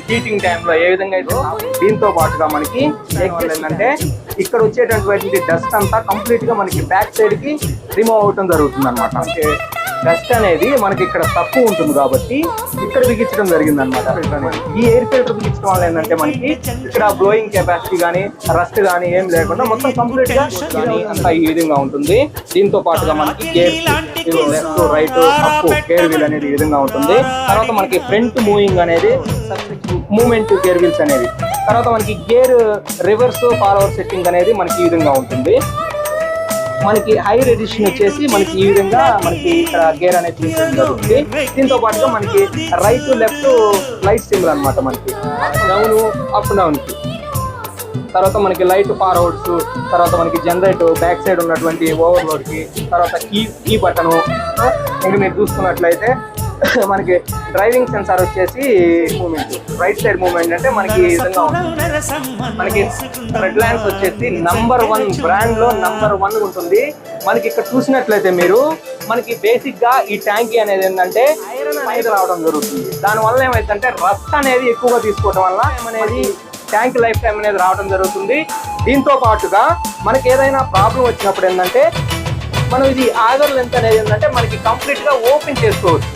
Heating టైంలో ఏ విధంగా అయితే దీంతో పాటుగా మనకి ఏంటంటే ఇక్కడ వచ్చేటటువంటి డస్ట్ అంతా కంప్లీట్ గా మనకి బ్యాక్ సైడ్ కి రిమూవ్ అవటం జరుగుతుంది అనమాట. డస్ట్ అనేది మనకి ఇక్కడ తక్కువ ఉంటుంది కాబట్టి ఇక్కడ బిగించడం జరిగింది అనమాట. ఈ ఎయిర్ ఫిల్టర్ బిగించడం వల్ల ఏంటంటే మనకి ఇక్కడ బ్లోయింగ్ కెపాసిటీ కానీ రస్ట్ కానీ ఏం లేకుండా మొత్తం కంప్లీట్ గా అంతా ఈ విధంగా ఉంటుంది. దీంతో పాటుగా మనకి gear left right up gear wheel అనేది ఈ విధంగా ఉంటుంది. తర్వాత మనకి ఫ్రంట్ మూవింగ్ అనేది మూమెంట్ గేర్ వీల్స్ అనేది, తర్వాత మనకి గేర్ రివర్స్ ఫార్వర్డ్ సెట్టింగ్ అనేది మనకి ఈ విధంగా ఉంటుంది. మనకి హై రెడిషన్ వచ్చేసి మనకి ఈ విధంగా మనకి ఇక్కడ గేర్ అనేది తీసుకోవడం జరుగుతుంది. దీంతో పాటుగా మనకి రైట్ లెఫ్ట్ లైట్ సింబల్ అనమాట, మనకి డౌన్ అప్ డౌన్ కి, తర్వాత మనకి లైట్ ఫార్వర్డ్స్, తర్వాత మనకి జనరేట్ బ్యాక్ సైడ్ ఉన్నటువంటి ఓవర్లోడ్ కి, తర్వాత కీ బటను. ఇంకా మీరు చూసుకున్నట్లయితే మనకి డ్రైవింగ్ సెన్సార్ వచ్చేసి మూమెంట్ రైట్ సైడ్ మూమెంట్ అంటే మనకి ఈ విధంగా ఉంటుంది. మనకి రెడ్ లైన్స్ వచ్చేసి #1 బ్రాండ్ లో #1 ఉంటుంది. మనకి ఇక్కడ చూసినట్లయితే మీరు మనకి బేసిక్ గా ఈ ట్యాంకీ అనేది ఏంటంటే ఐరన్ అనేది రావడం జరుగుతుంది. దానివల్ల ఏమైందంటే రస్ట్ అనేది ఎక్కువగా తీసుకోవడం వల్ల అనేది ట్యాంక్ లైఫ్ టైం అనేది రావడం జరుగుతుంది. దీంతో పాటుగా మనకి ఏదైనా ప్రాబ్లం వచ్చినప్పుడు ఏంటంటే మనం ఇది ఆగర్ లెంత్ అనేది ఏంటంటే మనకి కంప్లీట్ గా ఓపెన్ చేసుకోవచ్చు.